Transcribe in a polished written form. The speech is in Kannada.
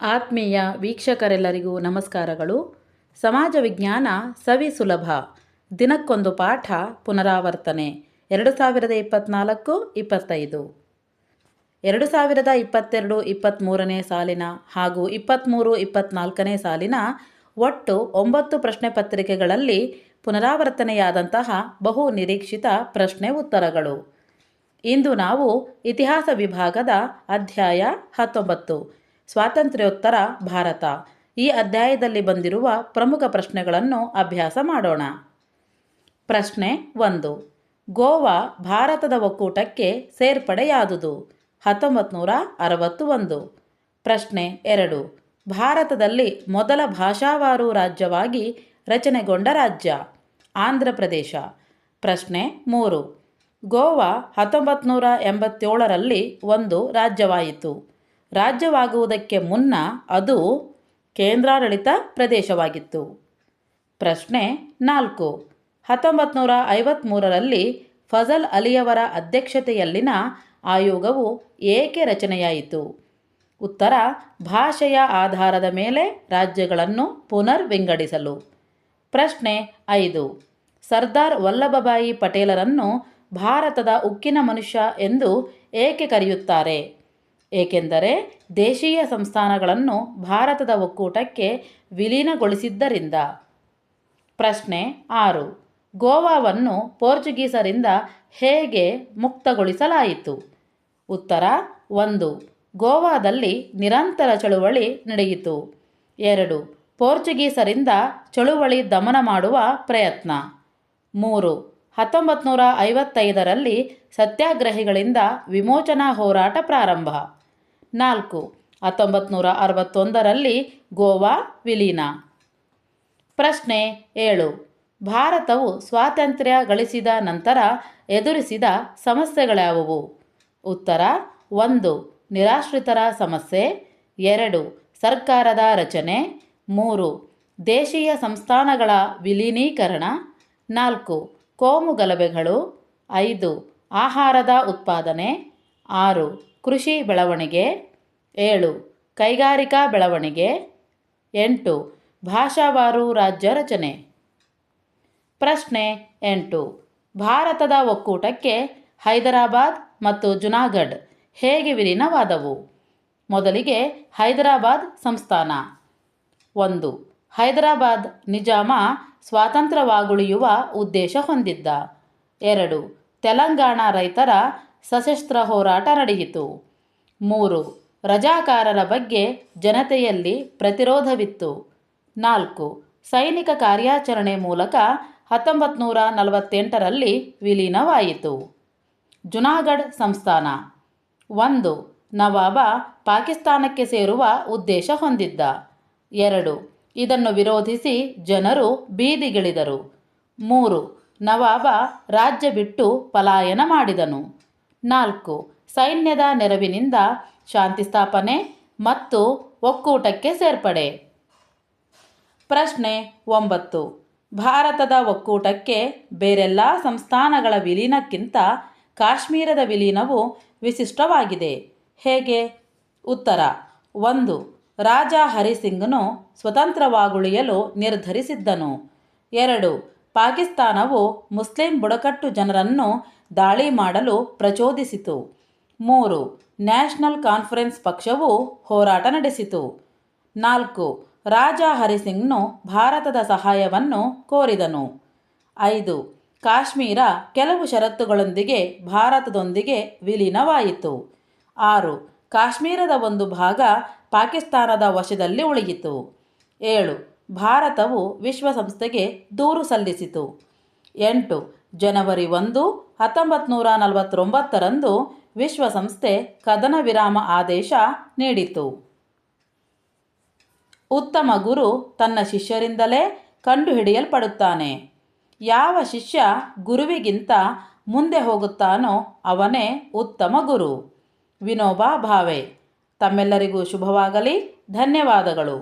ಆತ್ಮೀಯ ವೀಕ್ಷಕರೆಲ್ಲರಿಗೂ ನಮಸ್ಕಾರಗಳು. ಸಮಾಜ ವಿಜ್ಞಾನ ಸವಿ ಸುಲಭ, ದಿನಕ್ಕೊಂದು ಪಾಠ ಪುನರಾವರ್ತನೆ 2024-25 2022-23ನೇ ಸಾಲಿನ ಹಾಗೂ 23-24ನೇ ಸಾಲಿನ ಒಟ್ಟು 9 ಪ್ರಶ್ನೆ ಪತ್ರಿಕೆಗಳಲ್ಲಿ ಪುನರಾವರ್ತನೆಯಾದಂತಹ ಬಹು ನಿರೀಕ್ಷಿತ ಪ್ರಶ್ನೆ ಉತ್ತರಗಳು. ಇಂದು ನಾವು ಇತಿಹಾಸ ವಿಭಾಗದ ಅಧ್ಯಾಯ 19 ಸ್ವಾತಂತ್ರ್ಯೋತ್ತರ ಭಾರತ ಈ ಅಧ್ಯಾಯದಲ್ಲಿ ಬಂದಿರುವ ಪ್ರಮುಖ ಪ್ರಶ್ನೆಗಳನ್ನು ಅಭ್ಯಾಸ ಮಾಡೋಣ. ಪ್ರಶ್ನೆ 1. ಗೋವಾ ಭಾರತದ ಒಕ್ಕೂಟಕ್ಕೆ ಸೇರ್ಪಡೆಯಾದುದು? 1961. ಪ್ರಶ್ನೆ 2. ಭಾರತದಲ್ಲಿ ಮೊದಲ ಭಾಷಾವಾರು ರಾಜ್ಯವಾಗಿ ರಚನೆಗೊಂಡ ರಾಜ್ಯ? ಆಂಧ್ರ ಪ್ರದೇಶ. ಪ್ರಶ್ನೆ 3. ಗೋವಾ 1987ರಲ್ಲಿ ಒಂದು ರಾಜ್ಯವಾಯಿತು. ರಾಜ್ಯವಾಗುವುದಕ್ಕೆ ಮುನ್ನ ಅದು ಕೇಂದ್ರಾಡಳಿತ ಪ್ರದೇಶವಾಗಿತ್ತು. ಪ್ರಶ್ನೆ 4. 1953ರಲ್ಲಿ ಫಜಲ್ ಅಲಿಯವರ ಅಧ್ಯಕ್ಷತೆಯಲ್ಲಿನ ಆಯೋಗವು ಏಕೆ ರಚನೆಯಾಯಿತು? ಉತ್ತರ: ಭಾಷೆಯ ಆಧಾರದ ಮೇಲೆ ರಾಜ್ಯಗಳನ್ನು ಪುನರ್ ವಿಂಗಡಿಸಲು. ಪ್ರಶ್ನೆ 5. ಸರ್ದಾರ್ ವಲ್ಲಭಭಾಯಿ ಪಟೇಲರನ್ನು ಭಾರತದ ಉಕ್ಕಿನ ಮನುಷ್ಯ ಎಂದು ಏಕೆ ಕರೆಯುತ್ತಾರೆ? ಏಕೆಂದರೆ ದೇಶೀಯ ಸಂಸ್ಥಾನಗಳನ್ನು ಭಾರತದ ಒಕ್ಕೂಟಕ್ಕೆ ವಿಲೀನಗೊಳಿಸಿದ್ದರಿಂದ. ಪ್ರಶ್ನೆ 6. ಗೋವಾವನ್ನು ಪೋರ್ಚುಗೀಸರಿಂದ ಹೇಗೆ ಮುಕ್ತಗೊಳಿಸಲಾಯಿತು? ಉತ್ತರ: 1. ಗೋವಾದಲ್ಲಿ ನಿರಂತರ ಚಳುವಳಿ ನಡೆಯಿತು. 2. ಪೋರ್ಚುಗೀಸರಿಂದ ಚಳುವಳಿ ದಮನ ಮಾಡುವ ಪ್ರಯತ್ನ. 3. 1955ರಲ್ಲಿ ಸತ್ಯಾಗ್ರಹಿಗಳಿಂದ ವಿಮೋಚನಾ ಹೋರಾಟ ಪ್ರಾರಂಭ. 4. 1961ರಲ್ಲಿ ಗೋವಾ ವಿಲೀನ. ಪ್ರಶ್ನೆ 7. ಭಾರತವು ಸ್ವಾತಂತ್ರ್ಯ ಗಳಿಸಿದ ನಂತರ ಎದುರಿಸಿದ ಸಮಸ್ಯೆಗಳ್ಯಾವುವು? ಉತ್ತರ: 1. ನಿರಾಶ್ರಿತರ ಸಮಸ್ಯೆ. 2. ಸರ್ಕಾರದ ರಚನೆ. 3. ದೇಶೀಯ ಸಂಸ್ಥಾನಗಳ ವಿಲೀನೀಕರಣ. 4. ಕೋಮು ಗಲಭೆಗಳು. 5. ಆಹಾರದ ಉತ್ಪಾದನೆ. 6. ಕೃಷಿ ಬೆಳವಣಿಗೆ. 7. ಕೈಗಾರಿಕಾ ಬೆಳವಣಿಗೆ. 8. ಭಾಷಾವಾರು ರಾಜ್ಯ ರಚನೆ. ಪ್ರಶ್ನೆ 8. ಭಾರತದ ಒಕ್ಕೂಟಕ್ಕೆ ಹೈದರಾಬಾದ್ ಮತ್ತು ಜುನಾಗಢ್ ಹೇಗೆ ವಿಲೀನವಾದವು? ಮೊದಲಿಗೆ ಹೈದರಾಬಾದ್ ಸಂಸ್ಥಾನ. 1. ಹೈದರಾಬಾದ್ ನಿಜಾಮ ಸ್ವಾತಂತ್ರ್ಯವಾಗುಳಿಯುವ ಉದ್ದೇಶ ಹೊಂದಿದ್ದ. 2. ತೆಲಂಗಾಣ ರೈತರ ಸಶಸ್ತ್ರ ಹೋರಾಟ ನಡೆಯಿತು. 3. ರಜಾಕಾರರ ಬಗ್ಗೆ ಜನತೆಯಲ್ಲಿ ಪ್ರತಿರೋಧವಿತ್ತು. 4. ಸೈನಿಕ ಕಾರ್ಯಾಚರಣೆ ಮೂಲಕ 1948ರಲ್ಲಿ ವಿಲೀನವಾಯಿತು. ಜುನಾಗಢ್ ಸಂಸ್ಥಾನ. 1. ನವಾಬ ಪಾಕಿಸ್ತಾನಕ್ಕೆ ಸೇರುವ ಉದ್ದೇಶ ಹೊಂದಿದ್ದ. 2. ಇದನ್ನು ವಿರೋಧಿಸಿ ಜನರು ಬೀದಿಗಿಳಿದರು. 3. ನವಾಬ ರಾಜ್ಯ ಬಿಟ್ಟು ಪಲಾಯನ ಮಾಡಿದನು. 4. ಸೈನ್ಯದ ನೆರವಿನಿಂದ ಶಾಂತಿ ಸ್ಥಾಪನೆ ಮತ್ತು ಒಕ್ಕೂಟಕ್ಕೆ ಸೇರ್ಪಡೆ. ಪ್ರಶ್ನೆ 9. ಭಾರತದ ಒಕ್ಕೂಟಕ್ಕೆ ಬೇರೆಲ್ಲ ಸಂಸ್ಥಾನಗಳ ವಿಲೀನಕ್ಕಿಂತ ಕಾಶ್ಮೀರದ ವಿಲೀನವು ವಿಶಿಷ್ಟವಾಗಿದೆ. ಹೇಗೆ? ಉತ್ತರ: 1. ರಾಜ ಹರಿಸಿಂಗ್ನು ಸ್ವತಂತ್ರವಾಗುಳಿಯಲು ನಿರ್ಧರಿಸಿದ್ದನು. 2. ಪಾಕಿಸ್ತಾನವು ಮುಸ್ಲಿಂ ಬುಡಕಟ್ಟು ಜನರನ್ನು ದಾಳಿ ಮಾಡಲು ಪ್ರಚೋದಿಸಿತು. 3. ನ್ಯಾಷನಲ್ ಕಾನ್ಫರೆನ್ಸ್ ಪಕ್ಷವು ಹೋರಾಟ ನಡೆಸಿತು. 4. ರಾಜ ಹರಿಸಿಂಗ್ನು ಭಾರತದ ಸಹಾಯವನ್ನು ಕೋರಿದನು. 5. ಕಾಶ್ಮೀರ ಕೆಲವು ಷರತ್ತುಗಳೊಂದಿಗೆ ಭಾರತದೊಂದಿಗೆ ವಿಲೀನವಾಯಿತು. 6. ಕಾಶ್ಮೀರದ ಒಂದು ಭಾಗ ಪಾಕಿಸ್ತಾನದ ವಶದಲ್ಲಿ ಉಳಿಯಿತು. 7. ಭಾರತವು ವಿಶ್ವಸಂಸ್ಥೆಗೆ ದೂರು ಸಲ್ಲಿಸಿತು. 8. ಜನವರಿ 1, 1949ರಂದು ವಿಶ್ವಸಂಸ್ಥೆ ಕದನ ವಿರಾಮ ಆದೇಶ ನೀಡಿತು. ಉತ್ತಮ ಗುರು ತನ್ನ ಶಿಷ್ಯರಿಂದಲೇ ಕಂಡುಹಿಡಿಯಲ್ಪಡುತ್ತಾನೆ. ಯಾವ ಶಿಷ್ಯ ಗುರುವಿಗಿಂತ ಮುಂದೆ ಹೋಗುತ್ತಾನೋ ಅವನೇ ಉತ್ತಮ ಗುರು. ವಿನೋಬಾ ಭಾವೆ. ತಮ್ಮೆಲ್ಲರಿಗೂ ಶುಭವಾಗಲಿ. ಧನ್ಯವಾದಗಳು.